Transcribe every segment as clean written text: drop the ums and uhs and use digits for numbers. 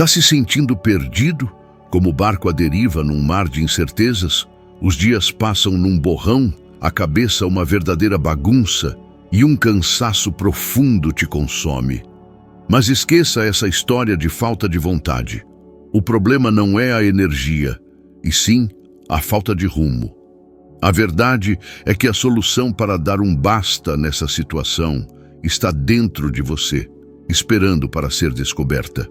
Tá se sentindo perdido, como barco à deriva num mar de incertezas? Os dias passam num borrão, a cabeça uma verdadeira bagunça e um cansaço profundo te consome. Mas esqueça essa história de falta de vontade. O problema não é a energia, e sim a falta de rumo. A verdade é que a solução para dar um basta nessa situação está dentro de você, esperando para ser descoberta.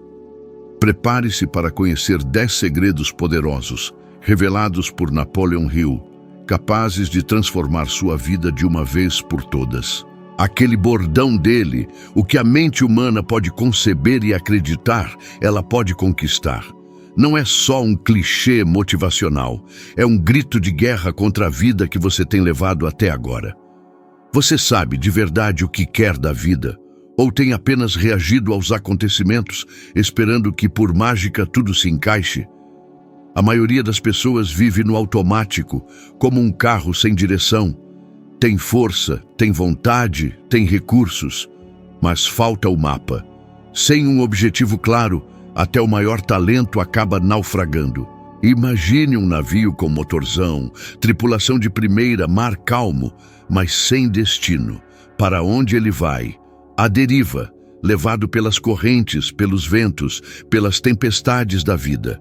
Prepare-se para conhecer 10 segredos poderosos, revelados por Napoleon Hill, capazes de transformar sua vida de uma vez por todas. Aquele bordão dele, o que a mente humana pode conceber e acreditar, ela pode conquistar. Não é só um clichê motivacional, é um grito de guerra contra a vida que você tem levado até agora. Você sabe de verdade o que quer da vida? Ou tem apenas reagido aos acontecimentos, esperando que por mágica tudo se encaixe? A maioria das pessoas vive no automático, como um carro sem direção. Tem força, tem vontade, tem recursos, mas falta o mapa. Sem um objetivo claro, até o maior talento acaba naufragando. Imagine um navio com motorzão, tripulação de primeira, mar calmo, mas sem destino. Para onde ele vai? À deriva, levado pelas correntes, pelos ventos, pelas tempestades da vida.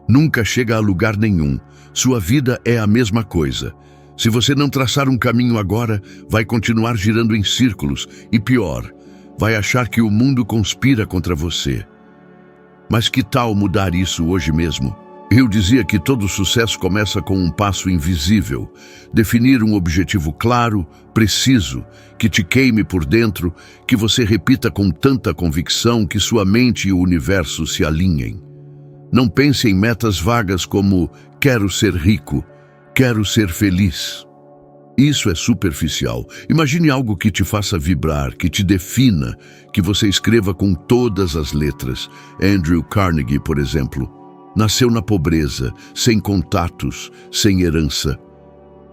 Nunca chega a lugar nenhum. Sua vida é a mesma coisa. Se você não traçar um caminho agora, vai continuar girando em círculos e, pior, vai achar que o mundo conspira contra você. Mas que tal mudar isso hoje mesmo? Eu dizia que todo sucesso começa com um passo invisível. Definir um objetivo claro, preciso, que te queime por dentro, que você repita com tanta convicção que sua mente e o universo se alinhem. Não pense em metas vagas como quero ser rico, quero ser feliz. Isso é superficial. Imagine algo que te faça vibrar, que te defina, que você escreva com todas as letras. Andrew Carnegie, por exemplo, nasceu na pobreza, sem contatos, sem herança.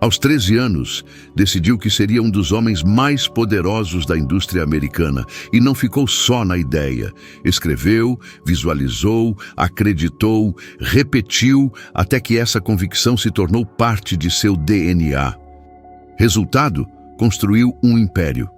Aos 13 anos, decidiu que seria um dos homens mais poderosos da indústria americana e não ficou só na ideia. Escreveu, visualizou, acreditou, repetiu, até que essa convicção se tornou parte de seu DNA. Resultado, construiu um império.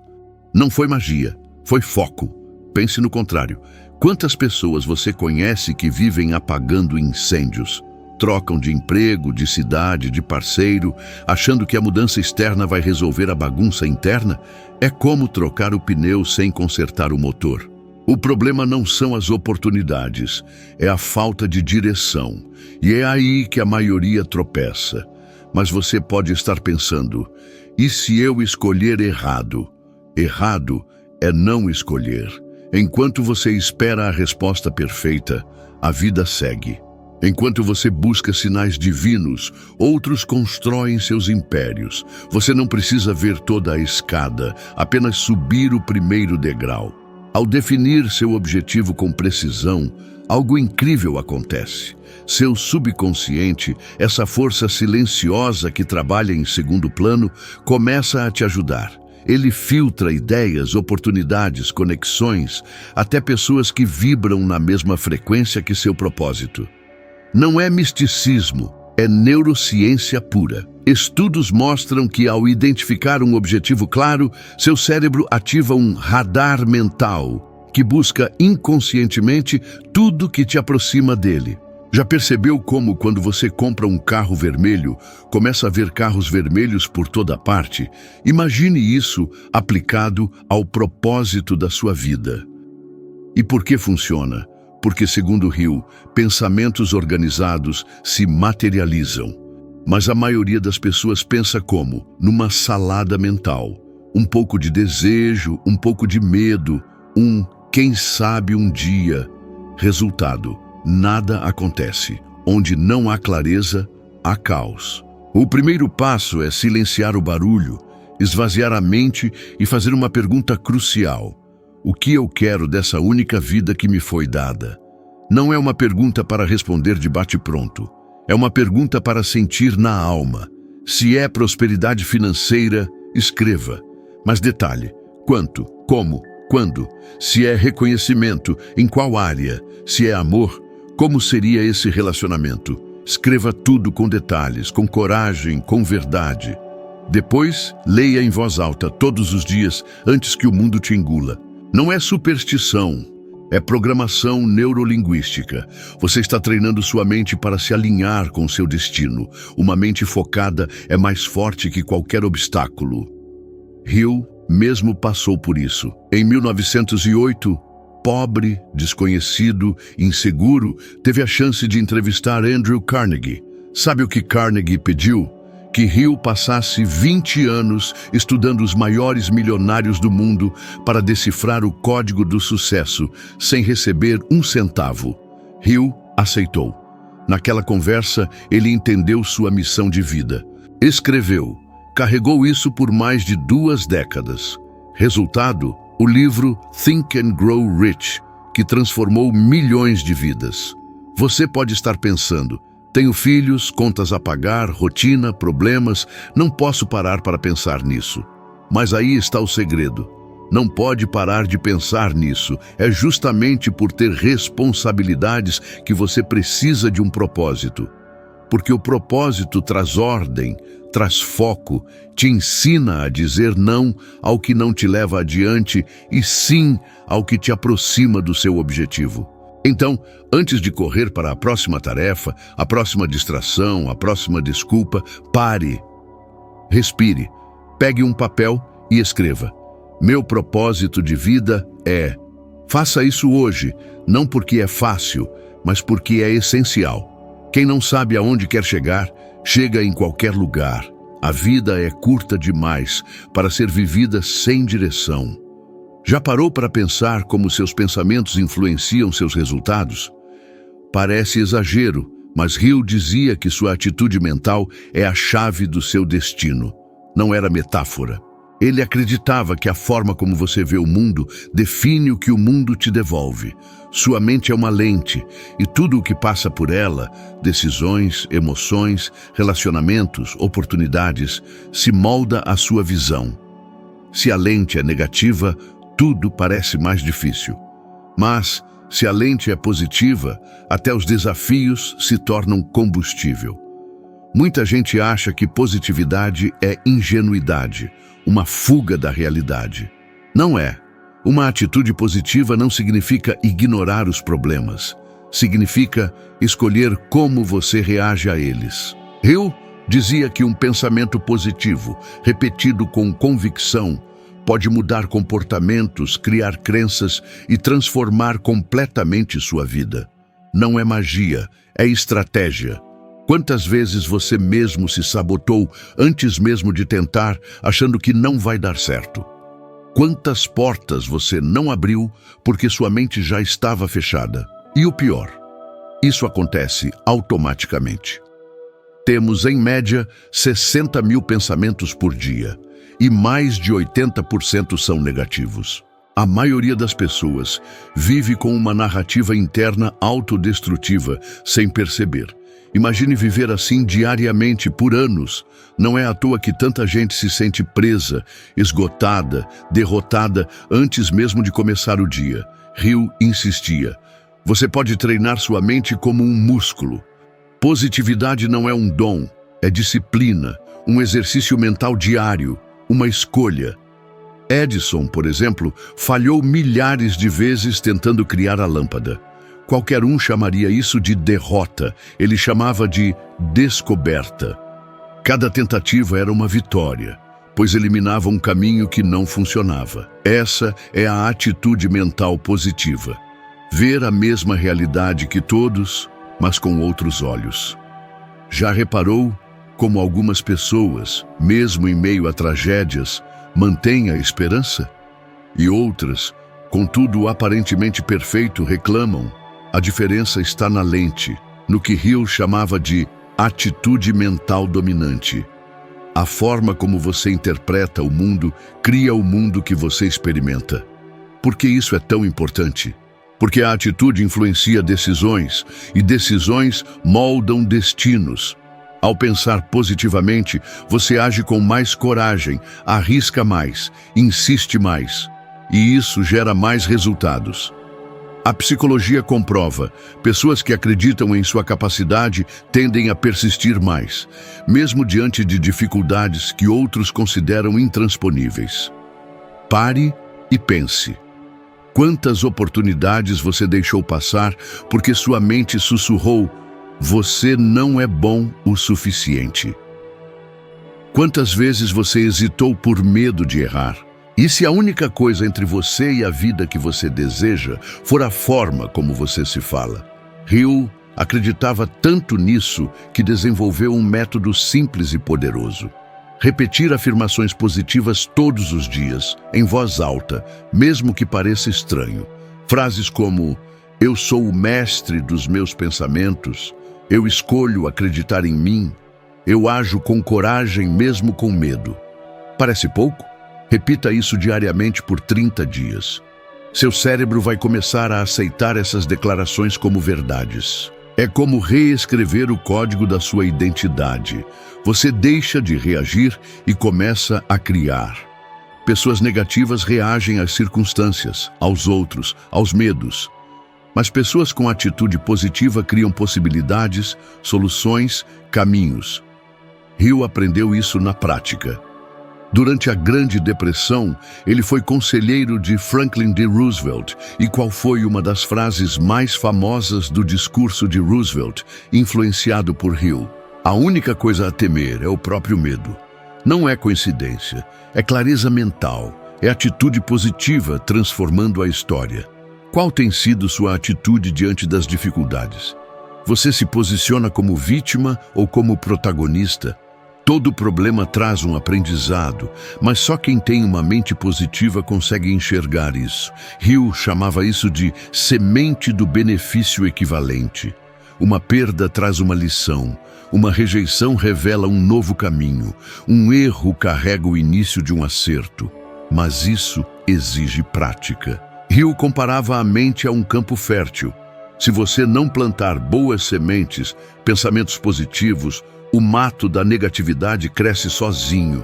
Não foi magia, foi foco. Pense no contrário. Quantas pessoas você conhece que vivem apagando incêndios? Trocam de emprego, de cidade, de parceiro, achando que a mudança externa vai resolver a bagunça interna? É como trocar o pneu sem consertar o motor. O problema não são as oportunidades, é a falta de direção. E é aí que a maioria tropeça. Mas você pode estar pensando, e se eu escolher errado? Errado é não escolher. Enquanto você espera a resposta perfeita, a vida segue. Enquanto você busca sinais divinos, outros constroem seus impérios. Você não precisa ver toda a escada, apenas subir o primeiro degrau. Ao definir seu objetivo com precisão, algo incrível acontece. Seu subconsciente, essa força silenciosa que trabalha em segundo plano, começa a te ajudar. Ele filtra ideias, oportunidades, conexões, até pessoas que vibram na mesma frequência que seu propósito. Não é misticismo, é neurociência pura. Estudos mostram que ao identificar um objetivo claro, seu cérebro ativa um radar mental que busca inconscientemente tudo que te aproxima dele. Já percebeu como, quando você compra um carro vermelho, começa a ver carros vermelhos por toda parte? Imagine isso aplicado ao propósito da sua vida. E por que funciona? Porque, segundo Hill, pensamentos organizados se materializam. Mas a maioria das pessoas pensa como? Numa salada mental. Um pouco de desejo, um pouco de medo, quem sabe um dia. Resultado, nada acontece. Onde não há clareza, há caos. O primeiro passo é silenciar o barulho, esvaziar a mente e fazer uma pergunta crucial. O que eu quero dessa única vida que me foi dada? Não é uma pergunta para responder de bate-pronto. É uma pergunta para sentir na alma. Se é prosperidade financeira, escreva. Mas detalhe: quanto, como, quando? Se é reconhecimento, em qual área? Se é amor, Como seria esse relacionamento? Escreva tudo com detalhes, com coragem, com verdade. Depois, leia em voz alta todos os dias antes que o mundo te engula. Não é superstição, é programação neurolinguística. Você está treinando sua mente para se alinhar com seu destino. Uma mente focada é mais forte que qualquer obstáculo. Hill mesmo passou por isso. Em 1908, pobre, desconhecido, inseguro, teve a chance de entrevistar Andrew Carnegie. Sabe o que Carnegie pediu? Que Hill passasse 20 anos estudando os maiores milionários do mundo para decifrar o código do sucesso, sem receber um centavo. Hill aceitou. Naquela conversa, ele entendeu sua missão de vida. Escreveu. Carregou isso por mais de 2 décadas. Resultado, o livro Think and Grow Rich, que transformou milhões de vidas. Você pode estar pensando: tenho filhos, contas a pagar, rotina, problemas, não posso parar para pensar nisso. Mas aí está o segredo. Não pode parar de pensar nisso. É justamente por ter responsabilidades que você precisa de um propósito. Porque o propósito traz ordem, traz foco, te ensina a dizer não ao que não te leva adiante e sim ao que te aproxima do seu objetivo. Então, antes de correr para a próxima tarefa, a próxima distração, a próxima desculpa, pare, respire, pegue um papel e escreva. Meu propósito de vida é... Faça isso hoje, não porque é fácil, mas porque é essencial. Quem não sabe aonde quer chegar, chega em qualquer lugar. A vida é curta demais para ser vivida sem direção. Já parou para pensar como seus pensamentos influenciam seus resultados? Parece exagero, mas Hill dizia que sua atitude mental é a chave do seu destino. Não era metáfora. Ele acreditava que a forma como você vê o mundo define o que o mundo te devolve. Sua mente é uma lente, e tudo o que passa por ela, decisões, emoções, relacionamentos, oportunidades, se molda à sua visão. Se a lente é negativa, tudo parece mais difícil. Mas, se a lente é positiva, até os desafios se tornam combustível. Muita gente acha que positividade é ingenuidade, uma fuga da realidade. Não é. Uma atitude positiva não significa ignorar os problemas. Significa escolher como você reage a eles. Hill dizia que um pensamento positivo, repetido com convicção, pode mudar comportamentos, criar crenças e transformar completamente sua vida. Não é magia, é estratégia. Quantas vezes você mesmo se sabotou antes mesmo de tentar, achando que não vai dar certo? Quantas portas você não abriu porque sua mente já estava fechada? E o pior, isso acontece automaticamente. Temos, em média, 60 mil pensamentos por dia, e mais de 80% são negativos. A maioria das pessoas vive com uma narrativa interna autodestrutiva, sem perceber. Imagine viver assim diariamente por anos. Não é à toa que tanta gente se sente presa, esgotada, derrotada antes mesmo de começar o dia. Hill insistia. Você pode treinar sua mente como um músculo. Positividade não é um dom, é disciplina, um exercício mental diário, uma escolha. Edison, por exemplo, falhou milhares de vezes tentando criar a lâmpada. Qualquer um chamaria isso de derrota, ele chamava de descoberta. Cada tentativa era uma vitória, pois eliminava um caminho que não funcionava. Essa é a atitude mental positiva. Ver a mesma realidade que todos, mas com outros olhos. Já reparou como algumas pessoas, mesmo em meio a tragédias, mantêm a esperança? E outras, com tudo aparentemente perfeito, reclamam? A diferença está na lente, no que Hill chamava de atitude mental dominante. A forma como você interpreta o mundo cria o mundo que você experimenta. Por que isso é tão importante? Porque a atitude influencia decisões, e decisões moldam destinos. Ao pensar positivamente, você age com mais coragem, arrisca mais, insiste mais, e isso gera mais resultados. A psicologia comprova, pessoas que acreditam em sua capacidade tendem a persistir mais, mesmo diante de dificuldades que outros consideram intransponíveis. Pare e pense. Quantas oportunidades você deixou passar porque sua mente sussurrou: você não é bom o suficiente? Quantas vezes você hesitou por medo de errar? E se a única coisa entre você e a vida que você deseja for a forma como você se fala? Hill acreditava tanto nisso que desenvolveu um método simples e poderoso. Repetir afirmações positivas todos os dias, em voz alta, mesmo que pareça estranho. Frases como: eu sou o mestre dos meus pensamentos, eu escolho acreditar em mim, eu ajo com coragem mesmo com medo. Parece pouco? Repita isso diariamente por 30 dias. Seu cérebro vai começar a aceitar essas declarações como verdades. É como reescrever o código da sua identidade. Você deixa de reagir e começa a criar. Pessoas negativas reagem às circunstâncias, aos outros, aos medos. Mas pessoas com atitude positiva criam possibilidades, soluções, caminhos. Hill aprendeu isso na prática. Durante a Grande Depressão, ele foi conselheiro de Franklin D. Roosevelt. E qual foi uma das frases mais famosas do discurso de Roosevelt, influenciado por Hill? A única coisa a temer é o próprio medo. Não é coincidência, é clareza mental, é atitude positiva transformando a história. Qual tem sido sua atitude diante das dificuldades? Você se posiciona como vítima ou como protagonista? Todo problema traz um aprendizado, mas só quem tem uma mente positiva consegue enxergar isso. Hill chamava isso de semente do benefício equivalente. Uma perda traz uma lição, uma rejeição revela um novo caminho, um erro carrega o início de um acerto. Mas isso exige prática. Hill comparava a mente a um campo fértil. Se você não plantar boas sementes, pensamentos positivos, o mato da negatividade cresce sozinho.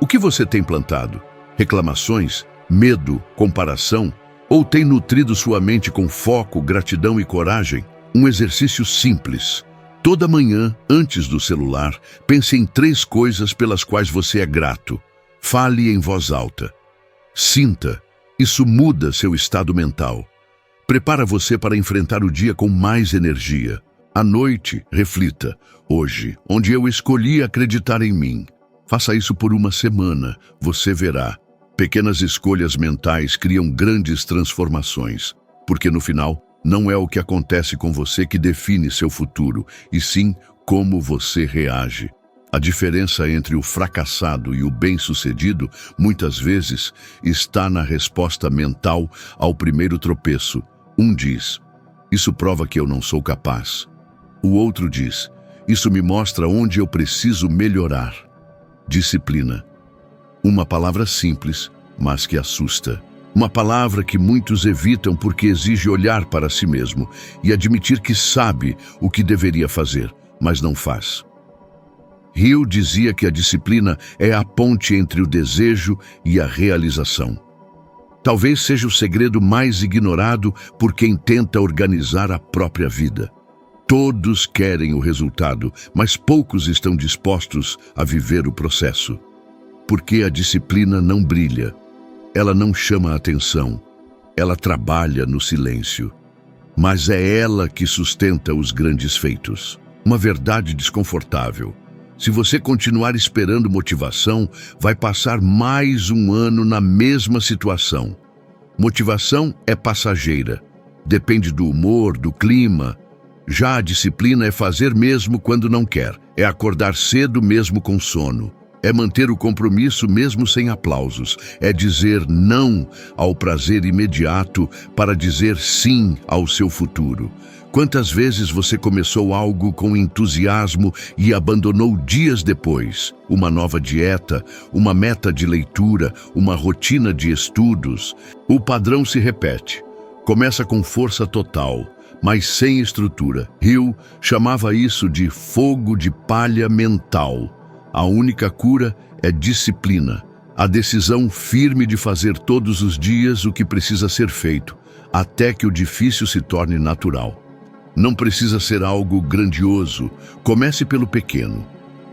O que você tem plantado? Reclamações, medo, comparação? Ou tem nutrido sua mente com foco, gratidão e coragem? Um exercício simples. Toda manhã, antes do celular, pense em 3 coisas pelas quais você é grato. Fale em voz alta. Sinta. Isso muda seu estado mental. Prepara você para enfrentar o dia com mais energia. À noite, reflita: hoje, onde eu escolhi acreditar em mim. Faça isso por uma semana, você verá. Pequenas escolhas mentais criam grandes transformações, porque no final, não é o que acontece com você que define seu futuro, e sim como você reage. A diferença entre o fracassado e o bem-sucedido, muitas vezes, está na resposta mental ao primeiro tropeço. Um diz: isso prova que eu não sou capaz. O outro diz: isso me mostra onde eu preciso melhorar. Disciplina. Uma palavra simples, mas que assusta. Uma palavra que muitos evitam porque exige olhar para si mesmo e admitir que sabe o que deveria fazer, mas não faz. Hill dizia que a disciplina é a ponte entre o desejo e a realização. Talvez seja o segredo mais ignorado por quem tenta organizar a própria vida. Todos querem o resultado, mas poucos estão dispostos a viver o processo. Porque a disciplina não brilha, ela não chama a atenção, ela trabalha no silêncio. Mas é ela que sustenta os grandes feitos. Uma verdade desconfortável. Se você continuar esperando motivação, vai passar mais um ano na mesma situação. Motivação é passageira, depende do humor, do clima. Já a disciplina é fazer mesmo quando não quer, é acordar cedo mesmo com sono, é manter o compromisso mesmo sem aplausos, é dizer não ao prazer imediato para dizer sim ao seu futuro. Quantas vezes você começou algo com entusiasmo e abandonou dias depois? Uma nova dieta, uma meta de leitura, uma rotina de estudos. O padrão se repete. Começa com força total, mas sem estrutura. Hill chamava isso de fogo de palha mental. A única cura é disciplina. A decisão firme de fazer todos os dias o que precisa ser feito, até que o difícil se torne natural. Não precisa ser algo grandioso. Comece pelo pequeno.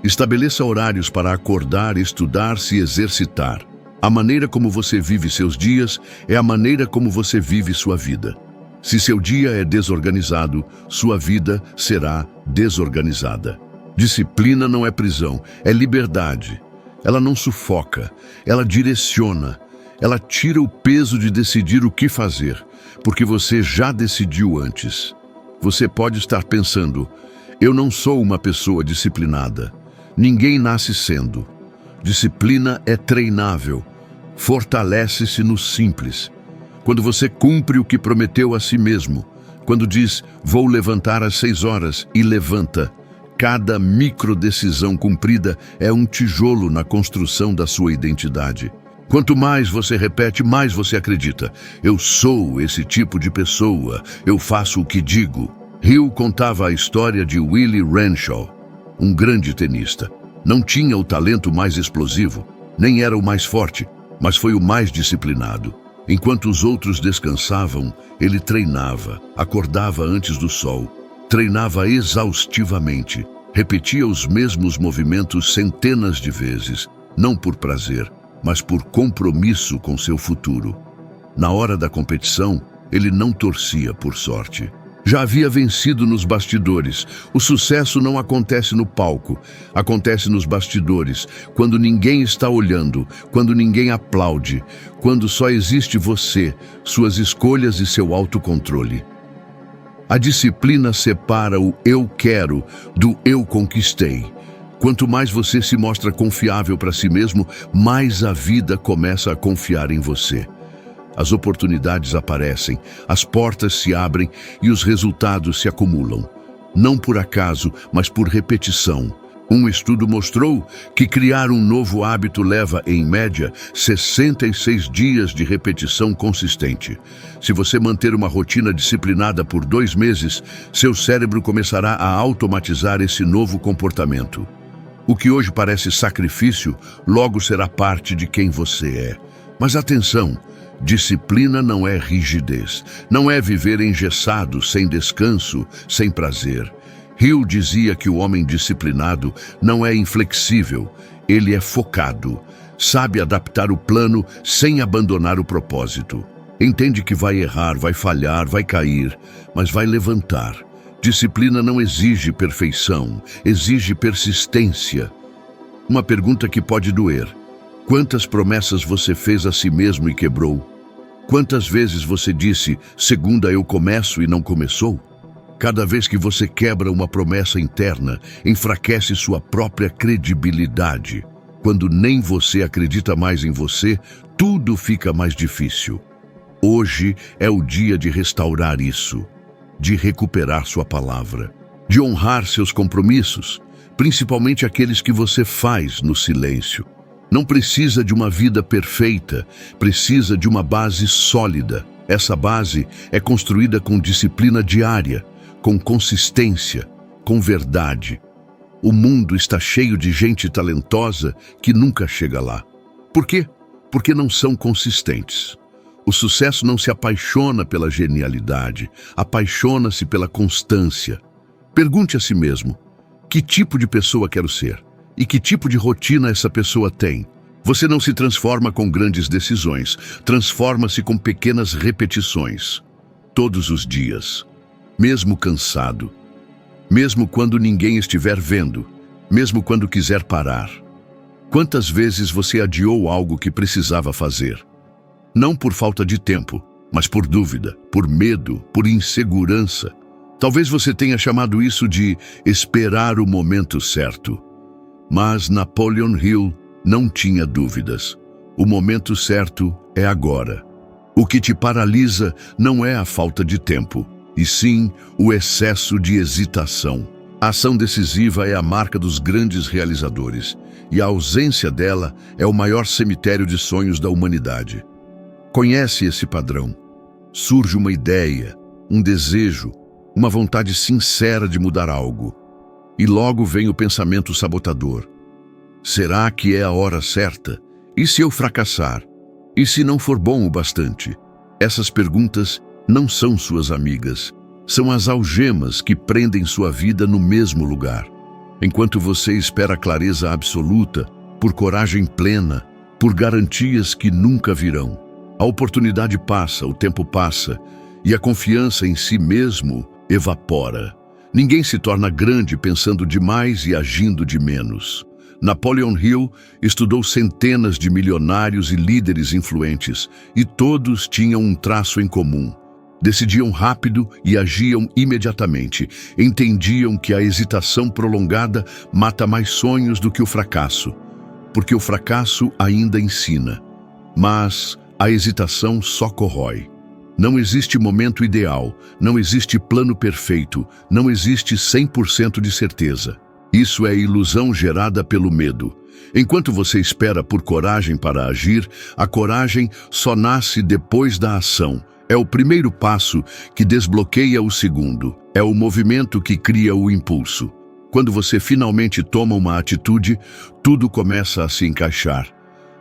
Estabeleça horários para acordar, estudar, se exercitar. A maneira como você vive seus dias é a maneira como você vive sua vida. Se seu dia é desorganizado, sua vida será desorganizada. Disciplina não é prisão, é liberdade. Ela não sufoca, ela direciona. Ela tira o peso de decidir o que fazer, porque você já decidiu antes. Você pode estar pensando, eu não sou uma pessoa disciplinada. Ninguém nasce sendo. Disciplina é treinável. Fortalece-se no simples. Quando você cumpre o que prometeu a si mesmo, quando diz, vou levantar às 6 horas e levanta, cada microdecisão cumprida é um tijolo na construção da sua identidade. Quanto mais você repete, mais você acredita. Eu sou esse tipo de pessoa, eu faço o que digo. Hill contava a história de Willie Renshaw, um grande tenista. Não tinha o talento mais explosivo, nem era o mais forte, mas foi o mais disciplinado. Enquanto os outros descansavam, ele treinava, acordava antes do sol, treinava exaustivamente, repetia os mesmos movimentos centenas de vezes, não por prazer, mas por compromisso com seu futuro. Na hora da competição, ele não torcia por sorte. Já havia vencido nos bastidores. O sucesso não acontece no palco, acontece nos bastidores, quando ninguém está olhando, quando ninguém aplaude, quando só existe você, suas escolhas e seu autocontrole. A disciplina separa o eu quero do eu conquistei. Quanto mais você se mostra confiável para si mesmo, mais a vida começa a confiar em você. As oportunidades aparecem, as portas se abrem e os resultados se acumulam. Não por acaso, mas por repetição. Um estudo mostrou que criar um novo hábito leva, em média, 66 dias de repetição consistente. Se você manter uma rotina disciplinada por 2 meses, seu cérebro começará a automatizar esse novo comportamento. O que hoje parece sacrifício, logo será parte de quem você é. Mas atenção! Disciplina não é rigidez, não é viver engessado, sem descanso, sem prazer. Hill dizia que o homem disciplinado não é inflexível, ele é focado, sabe adaptar o plano sem abandonar o propósito. Entende que vai errar, vai falhar, vai cair, mas vai levantar. Disciplina não exige perfeição, exige persistência. Uma pergunta que pode doer. Quantas promessas você fez a si mesmo e quebrou? Quantas vezes você disse, segunda eu começo e não começou? Cada vez que você quebra uma promessa interna, enfraquece sua própria credibilidade. Quando nem você acredita mais em você, tudo fica mais difícil. Hoje é o dia de restaurar isso, de recuperar sua palavra, de honrar seus compromissos, principalmente aqueles que você faz no silêncio. Não precisa de uma vida perfeita, precisa de uma base sólida. Essa base é construída com disciplina diária, com consistência, com verdade. O mundo está cheio de gente talentosa que nunca chega lá. Por quê? Porque não são consistentes. O sucesso não se apaixona pela genialidade, apaixona-se pela constância. Pergunte a si mesmo, que tipo de pessoa quero ser? E que tipo de rotina essa pessoa tem? Você não se transforma com grandes decisões, transforma-se com pequenas repetições. Todos os dias. Mesmo cansado. Mesmo quando ninguém estiver vendo. Mesmo quando quiser parar. Quantas vezes você adiou algo que precisava fazer? Não por falta de tempo, mas por dúvida, por medo, por insegurança. Talvez você tenha chamado isso de esperar o momento certo. Mas Napoleon Hill não tinha dúvidas. O momento certo é agora. O que te paralisa não é a falta de tempo, e sim o excesso de hesitação. A ação decisiva é a marca dos grandes realizadores, e a ausência dela é o maior cemitério de sonhos da humanidade. Conhece esse padrão. Surge uma ideia, um desejo, uma vontade sincera de mudar algo. E logo vem o pensamento sabotador. Será que é a hora certa? E se eu fracassar? E se não for bom o bastante? Essas perguntas não são suas amigas. São as algemas que prendem sua vida no mesmo lugar. Enquanto você espera clareza absoluta, por coragem plena, por garantias que nunca virão, a oportunidade passa, o tempo passa, e a confiança em si mesmo evapora. Ninguém se torna grande pensando demais e agindo de menos. Napoleon Hill estudou centenas de milionários e líderes influentes, e todos tinham um traço em comum. Decidiam rápido e agiam imediatamente. Entendiam que a hesitação prolongada mata mais sonhos do que o fracasso, porque o fracasso ainda ensina, mas a hesitação só corrói. Não existe momento ideal, não existe plano perfeito, não existe 100% de certeza. Isso é ilusão gerada pelo medo. Enquanto você espera por coragem para agir, a coragem só nasce depois da ação. É o primeiro passo que desbloqueia o segundo. É o movimento que cria o impulso. Quando você finalmente toma uma atitude, tudo começa a se encaixar.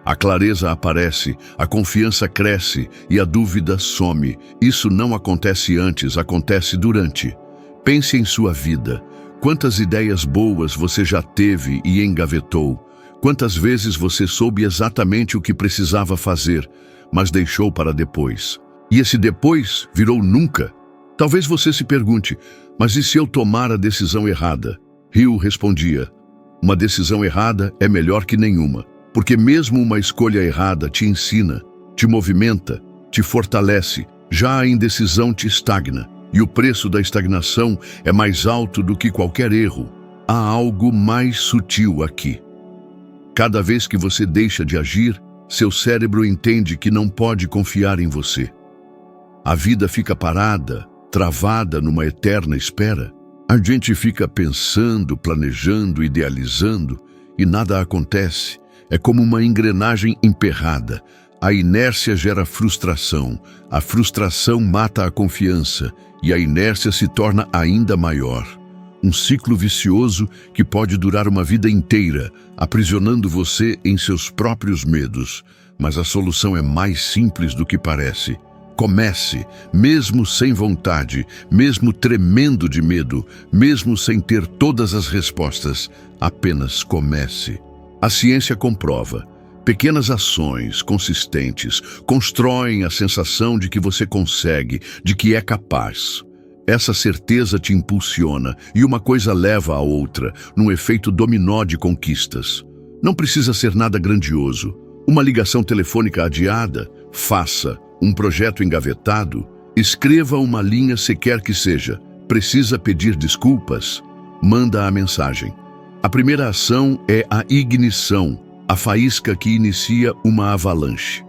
A clareza aparece, a confiança cresce e a dúvida some. Isso não acontece antes, acontece durante. Pense em sua vida. Quantas ideias boas você já teve e engavetou? Quantas vezes você soube exatamente o que precisava fazer, mas deixou para depois? E esse depois virou nunca? Talvez você se pergunte, mas e se eu tomar a decisão errada? Hill respondia, uma decisão errada é melhor que nenhuma, porque mesmo uma escolha errada te ensina, te movimenta, te fortalece. Já a indecisão te estagna, e o preço da estagnação é mais alto do que qualquer erro. Há algo mais sutil aqui. Cada vez que você deixa de agir, seu cérebro entende que não pode confiar em você. A vida fica parada, travada numa eterna espera. A gente fica pensando, planejando, idealizando, e nada acontece. É como uma engrenagem emperrada. A inércia gera frustração, a frustração mata a confiança, e a inércia se torna ainda maior. Um ciclo vicioso que pode durar uma vida inteira, aprisionando você em seus próprios medos. Mas a solução é mais simples do que parece. Comece, mesmo sem vontade, mesmo tremendo de medo, mesmo sem ter todas as respostas, apenas comece. A ciência comprova. Pequenas ações consistentes constroem a sensação de que você consegue, de que é capaz. Essa certeza te impulsiona e uma coisa leva a outra, num efeito dominó de conquistas. Não precisa ser nada grandioso. Uma ligação telefônica adiada? Faça. Um projeto engavetado? Escreva uma linha sequer que seja. Precisa pedir desculpas? Manda a mensagem. A primeira ação é a ignição, a faísca que inicia uma avalanche.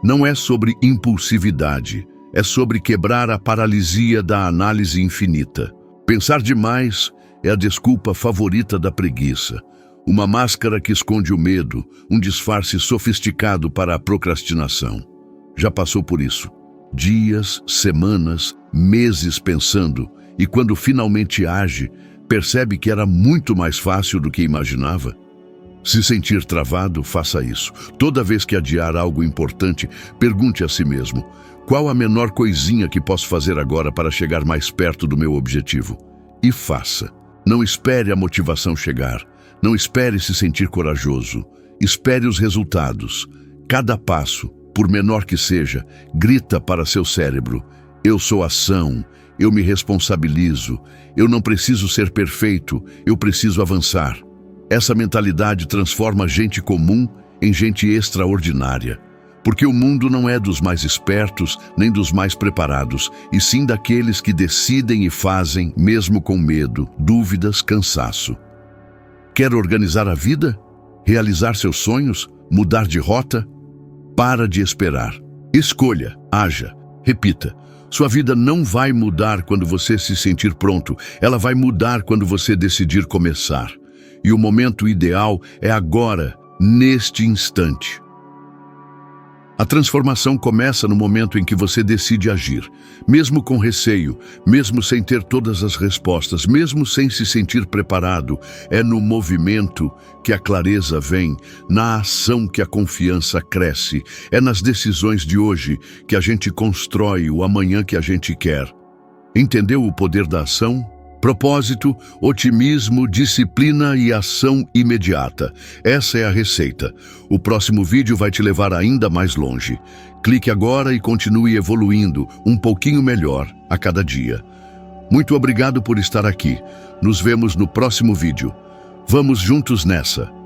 Não é sobre impulsividade, é sobre quebrar a paralisia da análise infinita. Pensar demais é a desculpa favorita da preguiça. Uma máscara que esconde o medo, um disfarce sofisticado para a procrastinação. Já passou por isso. Dias, semanas, meses pensando, e quando finalmente age, percebe que era muito mais fácil do que imaginava? Se sentir travado, faça isso. Toda vez que adiar algo importante, pergunte a si mesmo: qual a menor coisinha que posso fazer agora para chegar mais perto do meu objetivo? E faça. Não espere a motivação chegar. Não espere se sentir corajoso. Espere os resultados. Cada passo, por menor que seja, grita para seu cérebro: eu sou ação, eu me responsabilizo, eu não preciso ser perfeito, eu preciso avançar. Essa mentalidade transforma gente comum em gente extraordinária. Porque o mundo não é dos mais espertos, nem dos mais preparados, e sim daqueles que decidem e fazem, mesmo com medo, dúvidas, cansaço. Quer organizar a vida? Realizar seus sonhos? Mudar de rota? Para de esperar. Escolha, haja, repita. Sua vida não vai mudar quando você se sentir pronto. Ela vai mudar quando você decidir começar. E o momento ideal é agora, neste instante. A transformação começa no momento em que você decide agir, mesmo com receio, mesmo sem ter todas as respostas, mesmo sem se sentir preparado. É no movimento que a clareza vem, na ação que a confiança cresce. É nas decisões de hoje que a gente constrói o amanhã que a gente quer. Entendeu o poder da ação? Propósito, otimismo, disciplina e ação imediata. Essa é a receita. O próximo vídeo vai te levar ainda mais longe. Clique agora e continue evoluindo um pouquinho melhor a cada dia. Muito obrigado por estar aqui. Nos vemos no próximo vídeo. Vamos juntos nessa.